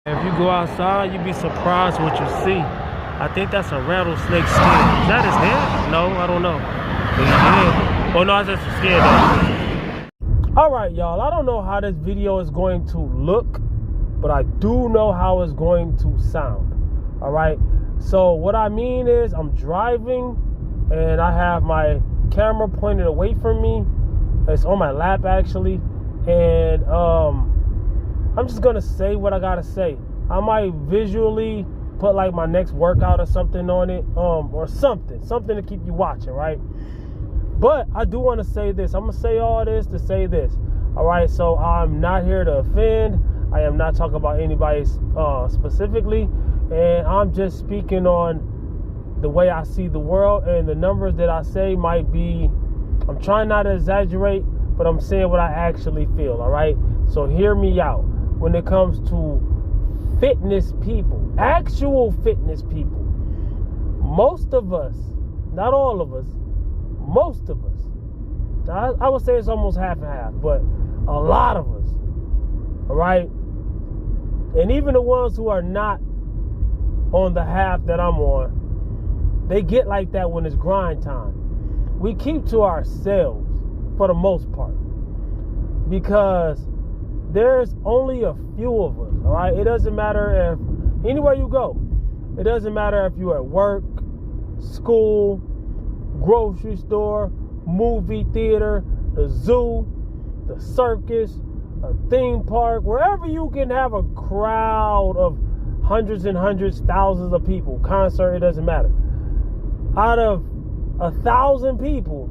If you go outside, you'd be surprised what you see. I think that's a rattlesnake skin. Is that his head? No, I don't know. But he's dead. Oh no, it's just a skin though. Alright y'all, I don't know how this video is going to look, but I do know how it's going to sound. Alright, so what I mean is I'm driving and I have my camera pointed away from me. It's on my lap actually. And I'm just gonna say what I gotta say. I might visually put like my next workout or something on it, or something to keep you watching, right? But I do want to say this. I'm gonna say all this to say this. All right, so I'm not here to offend. I am not talking about anybody specifically, and I'm just speaking on the way I see the world, and the numbers that I say might be. I'm trying not to exaggerate, but I'm saying what I actually feel. All right, so hear me out. When it comes to fitness people, actual fitness people, most of us, not all of us, most of us, I would say it's almost half and half, but a lot of us, all right? And even the ones who are not on the half that I'm on, they get like that when it's grind time. We keep to ourselves for the most part because there's only a few of us, all right? It doesn't matter if, anywhere you go, it doesn't matter if you're at work, school, grocery store, movie theater, the zoo, the circus, a theme park, wherever you can have a crowd of hundreds and hundreds, thousands of people, concert, it doesn't matter. Out of 1,000 people,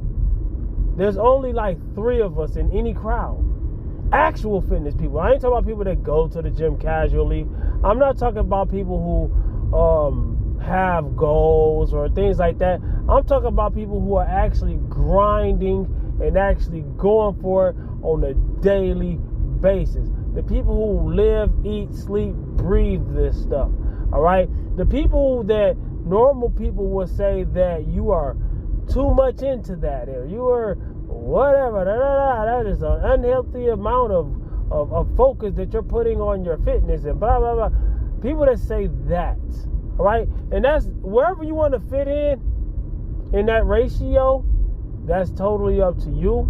there's only like 3 of us in any crowd. Actual fitness people. I ain't talking about people that go to the gym casually. I'm not talking about people who have goals or things like that. I'm talking about people who are actually grinding and actually going for it on a daily basis. The people who live, eat, sleep, breathe this stuff. All right? The people that normal people would say that you are too much into that, or you are whatever, that is an unhealthy amount of focus that you're putting on your fitness and blah, blah, blah. People that say that, all right? And that's wherever you want to fit in that ratio, that's totally up to you.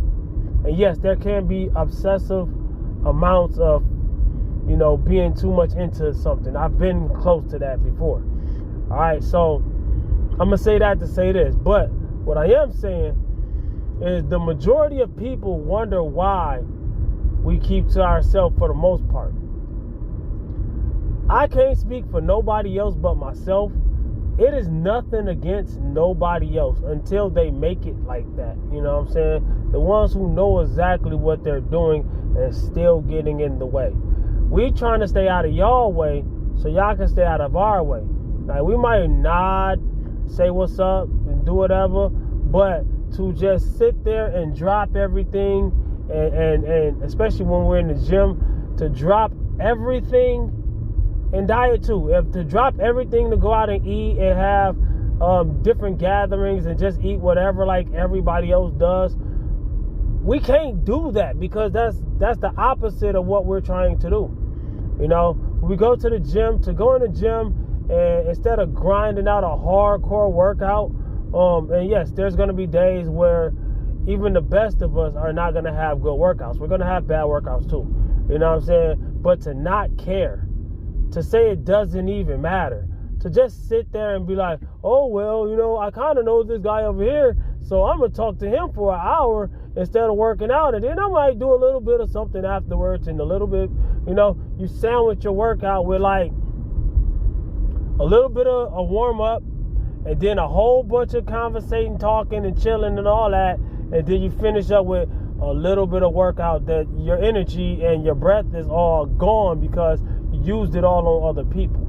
And yes, there can be obsessive amounts of, being too much into something. I've been close to that before. All right, so I'm going to say that to say this. But what I am saying is the majority of people wonder why we keep to ourselves for the most part. I can't speak for nobody else but myself. It is nothing against nobody else until they make it like that. You know what I'm saying? The ones who know exactly what they're doing and still getting in the way. We trying to stay out of y'all way so y'all can stay out of our way. Like, we might nod, say what's up, and do whatever, but to just sit there and drop everything, and especially when we're in the gym, to drop everything, and diet too. To drop everything to go out and eat and have different gatherings and just eat whatever like everybody else does. We can't do that because that's the opposite of what we're trying to do. We go to the gym, to go in the gym, and instead of grinding out a hardcore workout, and yes, there's going to be days where even the best of us are not going to have good workouts. We're going to have bad workouts too. You know what I'm saying? But to not care, to say it doesn't even matter, to just sit there and be like, oh, well, I kind of know this guy over here, so I'm going to talk to him for an hour instead of working out. And then I might do a little bit of something afterwards and a little bit, you sandwich your workout with like a little bit of a warm up, and then a whole bunch of conversating, talking, and chilling and all that. And then you finish up with a little bit of workout that your energy and your breath is all gone because you used it all on other people.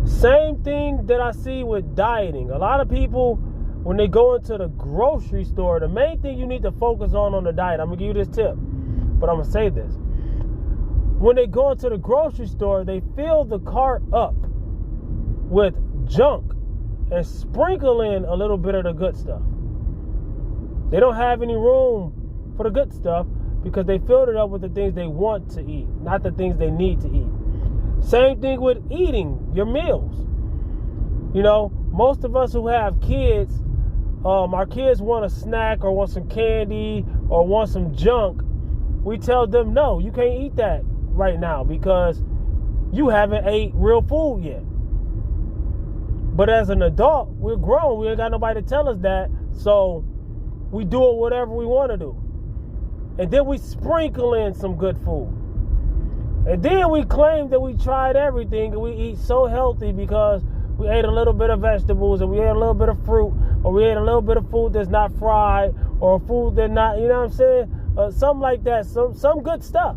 Same thing that I see with dieting. A lot of people, when they go into the grocery store, the main thing you need to focus on the diet, I'm going to give you this tip, but I'm going to say this. When they go into the grocery store, they fill the cart up with junk and sprinkle in a little bit of the good stuff. They don't have any room for the good stuff because they filled it up with the things they want to eat, not the things they need to eat. Same thing with eating your meals. You know, most of us who have kids, our kids want a snack or want some candy or want some junk. We tell them, no, you can't eat that right now because you haven't ate real food yet. But as an adult, we're grown. We ain't got nobody to tell us that. So we do it whatever we want to do. And then we sprinkle in some good food. And then we claim that we tried everything and we eat so healthy because we ate a little bit of vegetables and we ate a little bit of fruit, or we ate a little bit of food that's not fried, or food that's not, you know what I'm saying? Something like that, some good stuff.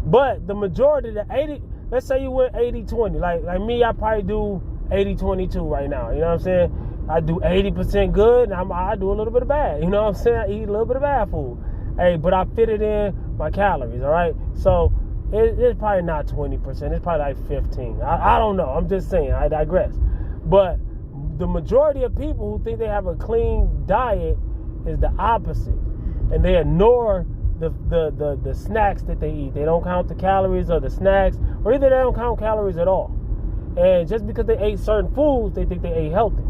But the majority, the 80, let's say you went 80-20. Like me, I probably do 80-22 right now. You know what I'm saying? I do 80% good and I do a little bit of bad. You know what I'm saying? I eat a little bit of bad food. Hey, but I fit it in my calories, all right? So it's probably not 20%. It's probably like 15. I don't know. I'm just saying. I digress. But the majority of people who think they have a clean diet is the opposite. And they ignore the snacks that they eat. They don't count the calories of the snacks, or either they don't count calories at all. And just because they ate certain foods, they think they ate healthy.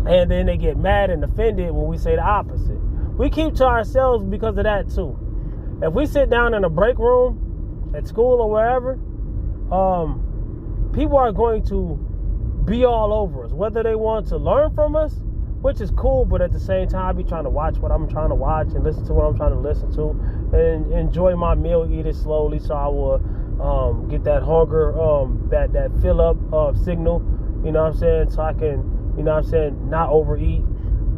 And then they get mad and offended when we say the opposite. We keep to ourselves because of that too. If we sit down in a break room at school or wherever, people are going to be all over us, whether they want to learn from us, which is cool, but at the same time, I be trying to watch what I'm trying to watch and listen to what I'm trying to listen to and enjoy my meal, eat it slowly so I will get that hunger, that fill up signal, you know what I'm saying, so I can, you know what I'm saying, not overeat.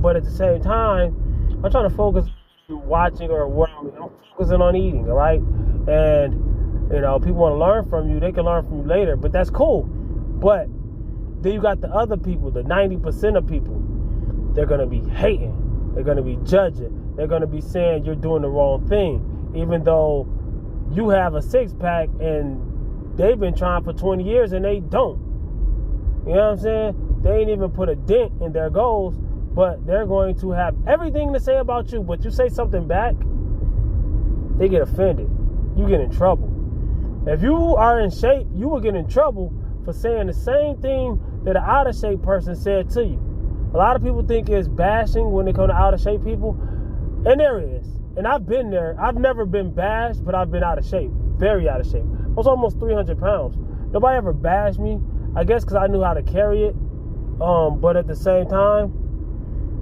But at the same time, I'm trying to focus on watching or what I'm focusing on eating, all right? And, you know, people want to learn from you, they can learn from you later, but that's cool. But then you got the other people, the 90% of people. They're going to be hating. They're going to be judging. They're going to be saying you're doing the wrong thing, even though you have a six-pack and they've been trying for 20 years and they don't. You know what I'm saying? They ain't even put a dent in their goals, but they're going to have everything to say about you. But you say something back, they get offended. You get in trouble. If you are in shape, you will get in trouble for saying the same thing that an out-of-shape person said to you. A lot of people think it's bashing when they come to out-of-shape people. And there is. And I've been there. I've never been bashed, but I've been out of shape. Very out of shape. I was almost 300 pounds. Nobody ever bashed me. I guess because I knew how to carry it. But at the same time,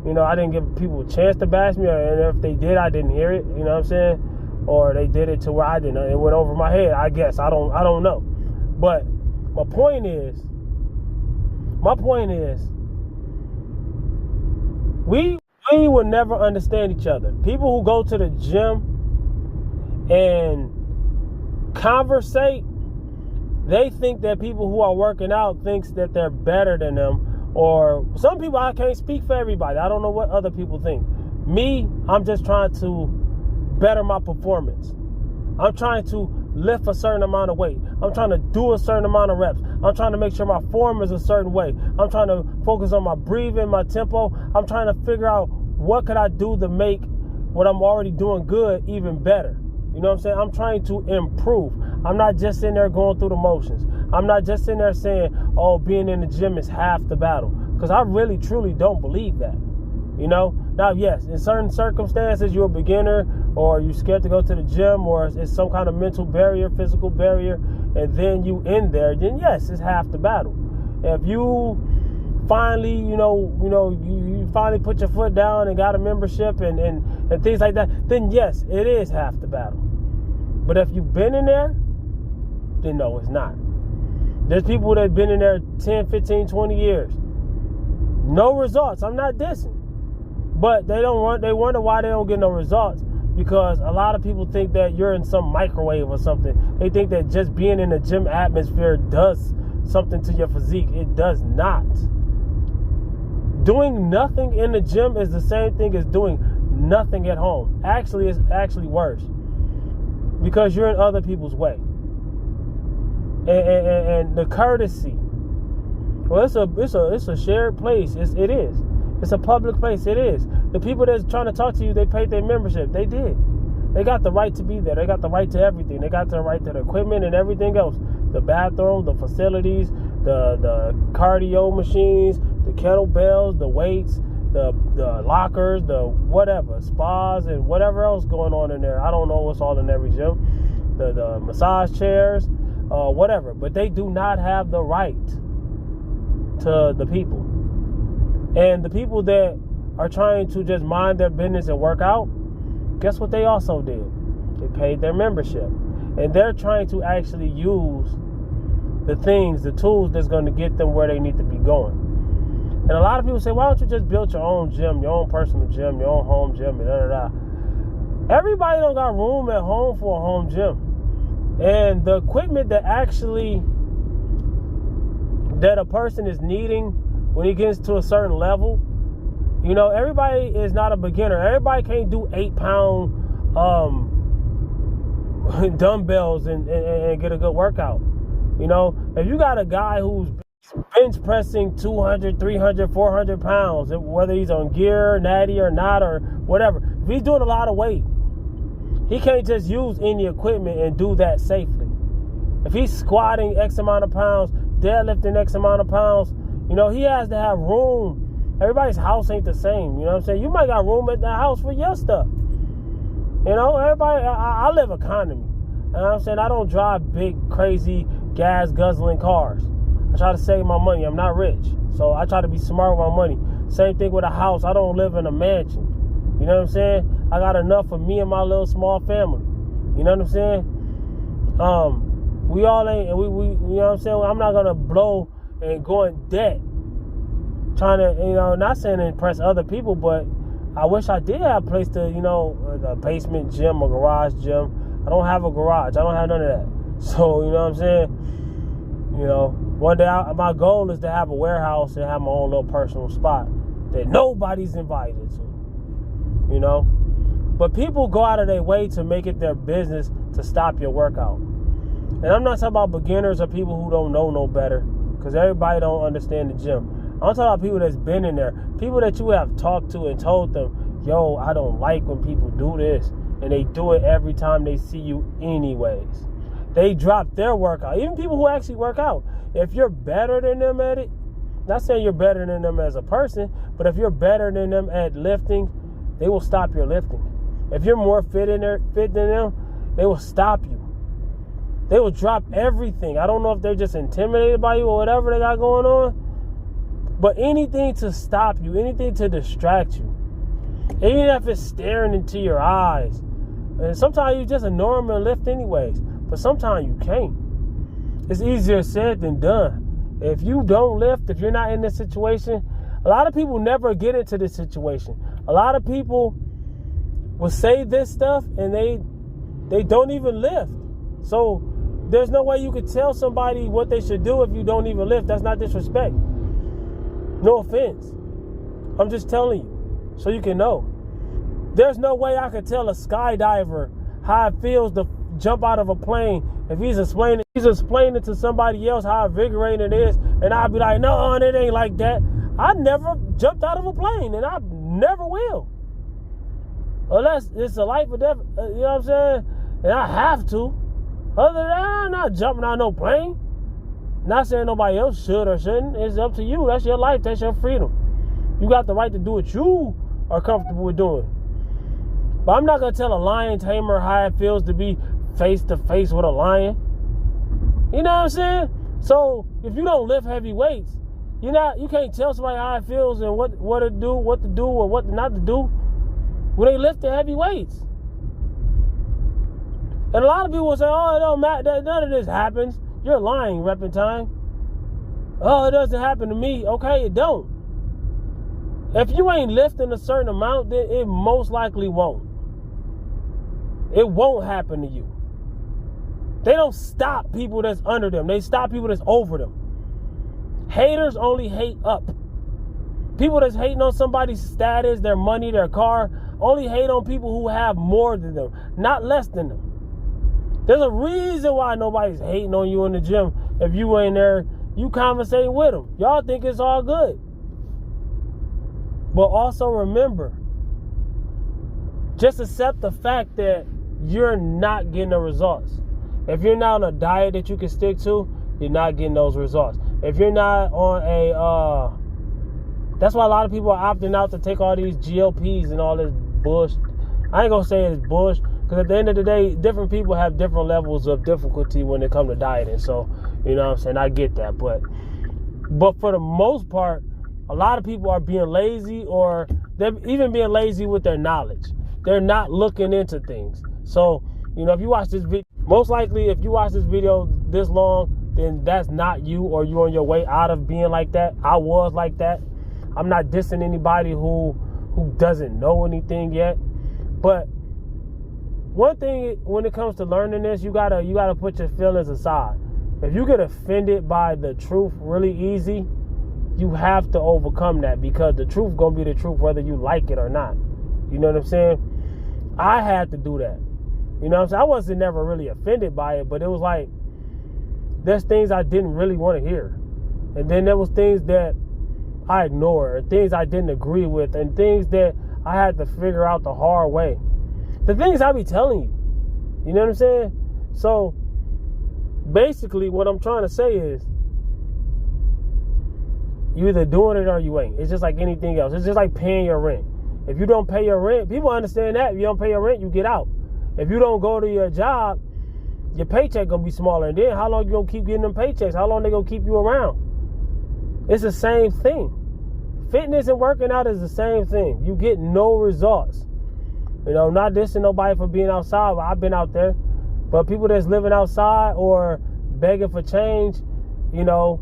you know, I didn't give people a chance to bash me. And if they did, I didn't hear it. You know what I'm saying? Or they did it to where I didn't. It went over my head, I guess. I don't know. But my point is, we will never understand each other. People who go to the gym and conversate, they think that people who are working out thinks that they're better than them. Or some people, I can't speak for everybody. I don't know what other people think. Me, I'm just trying to better my performance. I'm trying to lift a certain amount of weight. I'm trying to do a certain amount of reps. I'm trying to make sure my form is a certain way. I'm trying to focus on my breathing, my tempo. I'm trying to figure out what could I do to make what I'm already doing good even better. You know what I'm saying? I'm trying to improve. I'm not just sitting there going through the motions. I'm not just sitting there saying, oh, being in the gym is half the battle. Because I really, truly don't believe that. You know? Now, yes, in certain circumstances, you're a beginner or you're scared to go to the gym or it's some kind of mental barrier, physical barrier, and then you in there, then yes, it's half the battle. If you finally, you finally put your foot down and got a membership and things like that, then yes, it is half the battle. But if you've been in there, then no, it's not. There's people that have been in there 10, 15, 20 years. No results. I'm not dissing. But they wonder why they don't get no results, because a lot of people think that you're in some microwave or something. They think that just being in the gym atmosphere does something to your physique. It does not. Doing nothing in the gym is the same thing as doing nothing at home. Actually, it's actually worse, because you're in other people's way. And the courtesy. Well, it's a shared place. It is. It's a public place. It is. The people that's trying to talk to you, they paid their membership. They did. They got the right to be there. They got the right to everything. They got the right to the equipment and everything else. The bathroom, the facilities, the cardio machines, the kettlebells, the weights, the lockers, the whatever, spas and whatever else going on in there. I don't know what's all in every gym. The massage chairs, whatever. But they do not have the right to the people. And the people that are trying to just mind their business and work out, guess what they also did? They paid their membership. And they're trying to actually use the things, the tools that's going to get them where they need to be going. And a lot of people say, why don't you just build your own gym, your own personal gym, your own home gym, and da-da-da. Everybody don't got room at home for a home gym. And the equipment that a person is needing when he gets to a certain level, you know, everybody is not a beginner. Everybody can't do 8-pound dumbbells and get a good workout. You know, if you got a guy who's bench pressing 200, 300, 400 pounds, whether he's on gear, natty or not, or whatever, if he's doing a lot of weight, he can't just use any equipment and do that safely. If he's squatting X amount of pounds, deadlifting X amount of pounds, you know, he has to have room. Everybody's house ain't the same. You know what I'm saying? You might got room at the house for your stuff. You know, everybody, I live economy. You know what I'm saying? I don't drive big, crazy, gas guzzling cars. I try to save my money. I'm not rich. So I try to be smart with my money. Same thing with a house. I don't live in a mansion. You know what I'm saying? I got enough for me and my little small family. You know what I'm saying? We all ain't, we you know what I'm saying? I'm not going to blow and go in debt. Trying to, you know, not saying to impress other people, but I wish I did have a place to, you know, a basement gym, a garage gym. I don't have a garage. I don't have none of that. So, you know what I'm saying? You know, one day my goal is to have a warehouse and have my own little personal spot that nobody's invited to. You know? But people go out of their way to make it their business to stop your workout. And I'm not talking about beginners or people who don't know no better, because everybody don't understand the gym. I'm talking about people that's been in there, people that you have talked to and told them, yo, I don't like when people do this, and they do it every time they see you anyways. They drop their workout. Even people who actually work out, if you're better than them at it, not saying you're better than them as a person, but if you're better than them at lifting, they will stop your lifting. If you're more fit than them, they will stop you. They will drop everything. I don't know if they're just intimidated by you or whatever they got going on, but anything to stop you, anything to distract you, even if it's staring into your eyes. And sometimes you just ignore them and lift anyways, but sometimes you can't. It's easier said than done. If you don't lift, if you're not in this situation, a lot of people never get into this situation. A lot of people will say this stuff and they don't even lift. So there's no way you could tell somebody what they should do if you don't even lift. That's not disrespect. No offense. I'm just telling you so you can know. There's no way I could tell a skydiver how it feels to jump out of a plane if he's explaining to somebody else how invigorating it is, and I'd be like, no, it ain't like that. I never jumped out of a plane, and I never will. Unless it's a life or death, you know what I'm saying? And I have to. Other than that, I'm not jumping out of no plane. Not saying nobody else should or shouldn't. It's up to you. That's your life. That's your freedom. You got the right to do what you are comfortable with doing. But I'm not going to tell a lion tamer how it feels to be face to face with a lion. You know what I'm saying? So if you don't lift heavy weights, you can't tell somebody how it feels and what to do, or what not to do when they lift the heavy weights. And a lot of people will say, oh, it don't matter, none of this happens. You're lying, repping time. Oh, it doesn't happen to me. Okay, it don't. If you ain't lifting a certain amount, then it most likely won't. It won't happen to you. They don't stop people that's under them. They stop people that's over them. Haters only hate up. People that's hating on somebody's status, their money, their car, only hate on people who have more than them, not less than them. There's a reason why nobody's hating on you in the gym. If you ain't there, you conversating with them. Y'all think it's all good. But also remember, just accept the fact that you're not getting the results. If you're not on a diet that you can stick to, you're not getting those results. If you're not on that's why a lot of people are opting out to take all these GLPs and all this bullshit. I ain't gonna say it's bullshit, because at the end of the day, different people have different levels of difficulty when it comes to dieting. So, you know what I'm saying? I get that. But for the most part, a lot of people are being lazy, or they're even being lazy with their knowledge. They're not looking into things. So, you know, if you watch this video, most likely if you watch this video this long, then that's not you, or you're on your way out of being like that. I was like that. I'm not dissing anybody who doesn't know anything yet. But one thing when it comes to learning this, you gotta put your feelings aside. If you get offended by the truth really easy, you have to overcome that, because the truth gonna be the truth whether you like it or not. You know what I'm saying? I had to do that. You know what I'm saying? I wasn't never really offended by it, but it was like, there's things I didn't really want to hear. And then there was things that I ignored, things I didn't agree with, and things that I had to figure out the hard way. The things I be telling you. You know what I'm saying? So basically what I'm trying to say is, you either doing it or you ain't. It's just like anything else. It's just like paying your rent. If you don't pay your rent, people understand that. If you don't pay your rent, you get out. If you don't go to your job, your paycheck gonna be smaller. And then how long you gonna keep getting them paychecks? How long they gonna keep you around? It's the same thing. Fitness and working out is the same thing. You get no results. You know, not dissing nobody for being outside. I've been out there. But people that's living outside or begging for change, you know,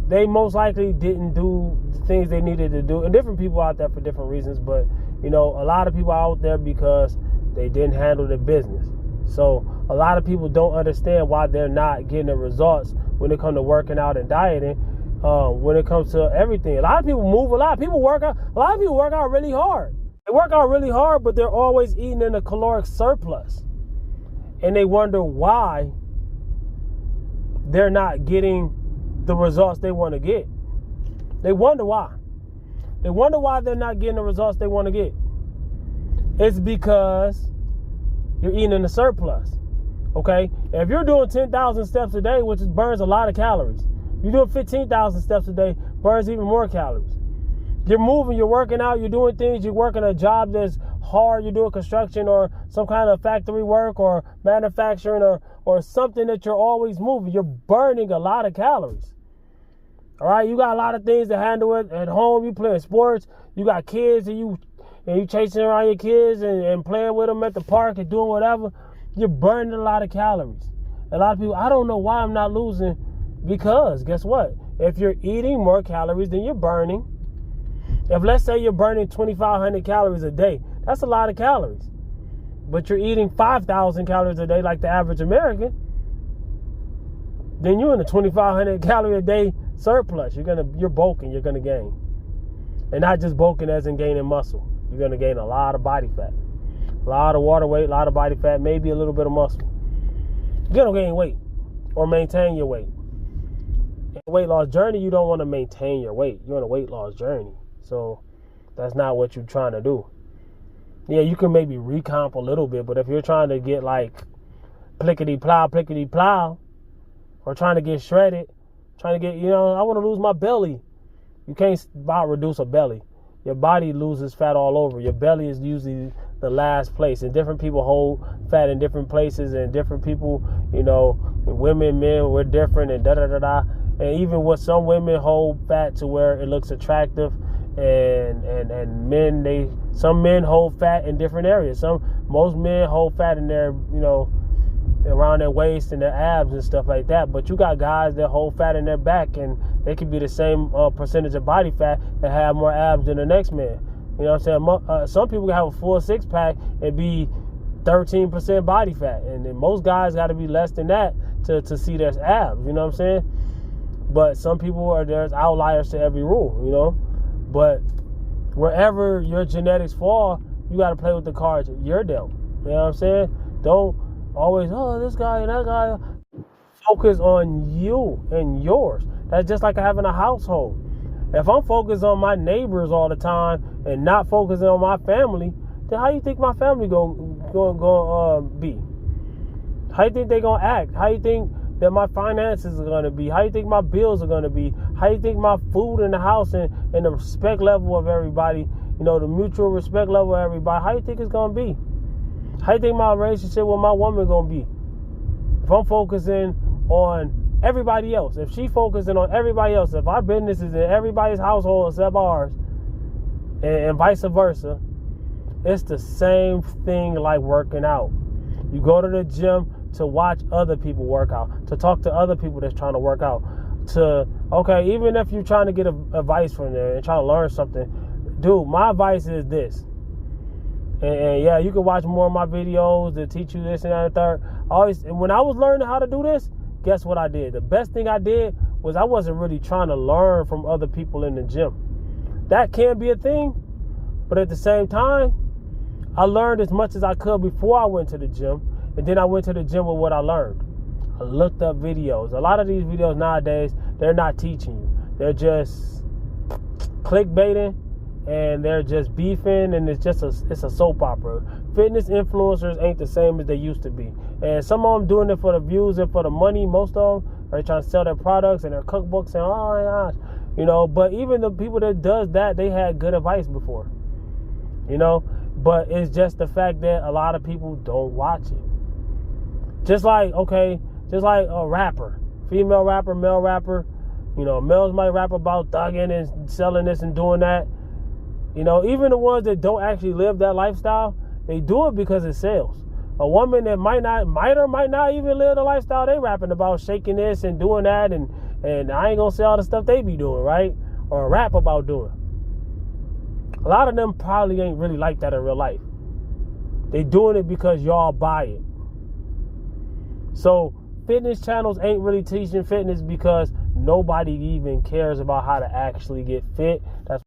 they most likely didn't do the things they needed to do. And different people out there for different reasons. But, you know, a lot of people out there because they didn't handle their business. So a lot of people don't understand why they're not getting the results when it comes to working out and dieting. When it comes to everything, a lot of people move a lot. People work out. A lot of people work out really hard. They work out really hard, but they're always eating in a caloric surplus, and they wonder why they're not getting the results they want to get. They wonder why. They wonder why they're not getting the results they want to get. It's because you're eating in a surplus. Okay, if you're doing 10,000 steps a day, which burns a lot of calories. You're doing 15,000 steps a day, burns even more calories. You're moving, you're working out, you're doing things, you're working a job that's hard, you're doing construction or some kind of factory work or manufacturing or something that you're always moving. You're burning a lot of calories. All right, you got a lot of things to handle it at home. You playing sports, you got kids, and you chasing around your kids and playing with them at the park and doing whatever. You're burning a lot of calories. A lot of people, I don't know why I'm not losing. Because guess what? If you're eating more calories than you're burning, if let's say you're burning 2,500 calories a day, that's a lot of calories. But you're eating 5,000 calories a day like the average American, then you're in a 2,500 calorie a day surplus. You're bulking, you're gonna gain. And not just bulking as in gaining muscle. You're gonna gain a lot of body fat. A lot of water weight, a lot of body fat, maybe a little bit of muscle. You're gonna gain weight or maintain your weight. In a weight loss journey, you don't want to maintain your weight. You're on a weight loss journey. So that's not what you're trying to do. Yeah, you can maybe recomp a little bit, but if you're trying to get like plickety plow, or trying to get shredded, trying to get, you know, I want to lose my belly. You can't about reduce a belly. Your body loses fat all over. Your belly is usually the last place. And different people hold fat in different places, and different people, you know, women, men, we're different, and da-da-da-da. And even with some women hold fat to where it looks attractive, and men, some men hold fat in different areas. Most men hold fat in their, you know, around their waist and their abs and stuff like that. But you got guys that hold fat in their back, and they could be the same percentage of body fat and have more abs than the next man. You know what I'm saying? Some people can have a full six-pack and be 13% body fat, and then most guys got to be less than that to see their abs. You know what I'm saying? But some people there's outliers to every rule, you know. But wherever your genetics fall, you got to play with the cards you're dealt. You know what I'm saying? Don't always, this guy and that guy. Focus on you and yours. That's just like having a household. If I'm focused on my neighbors all the time and not focusing on my family, then how you think my family gonna going to be? How you think they going to act? How you think that my finances are going to be? How you think my bills are going to be? How you think my food in the house and the respect level of everybody, the mutual respect level of everybody, how you think it's going to be? How you think my relationship with my woman going to be? If I'm focusing on everybody else, if she focusing on everybody else, if our business is in everybody's household except ours, and vice versa, it's the same thing like working out. You go to the gym to watch other people work out, to talk to other people that's trying to work out, even if you're trying to get advice from there and trying to learn something, dude, my advice is this. And yeah, you can watch more of my videos to teach you this and that and third. When I was learning how to do this, guess what I did? The best thing I did was I wasn't really trying to learn from other people in the gym. That can be a thing, but at the same time, I learned as much as I could before I went to the gym, and then I went to the gym with what I learned. I looked up videos. A lot of these videos nowadays, they're not teaching you. They're just clickbaiting, and they're just beefing, and it's a soap opera. Fitness influencers ain't the same as they used to be. And some of them doing it for the views and for the money. Most of them are trying to sell their products and their cookbooks and oh my gosh. But even the people that does that, they had good advice before. But it's just the fact that a lot of people don't watch it. Just like a rapper, female rapper, male rapper. Males might rap about thugging and selling this and doing that. Even the ones that don't actually live that lifestyle, they do it because it sells. A woman that might or might not even live the lifestyle they rapping about, shaking this and doing that, and I ain't gonna say all the stuff they be doing, right? Or rap about doing. A lot of them probably ain't really like that in real life. They doing it because y'all buy it. So fitness channels ain't really teaching fitness because nobody even cares about how to actually get fit. That's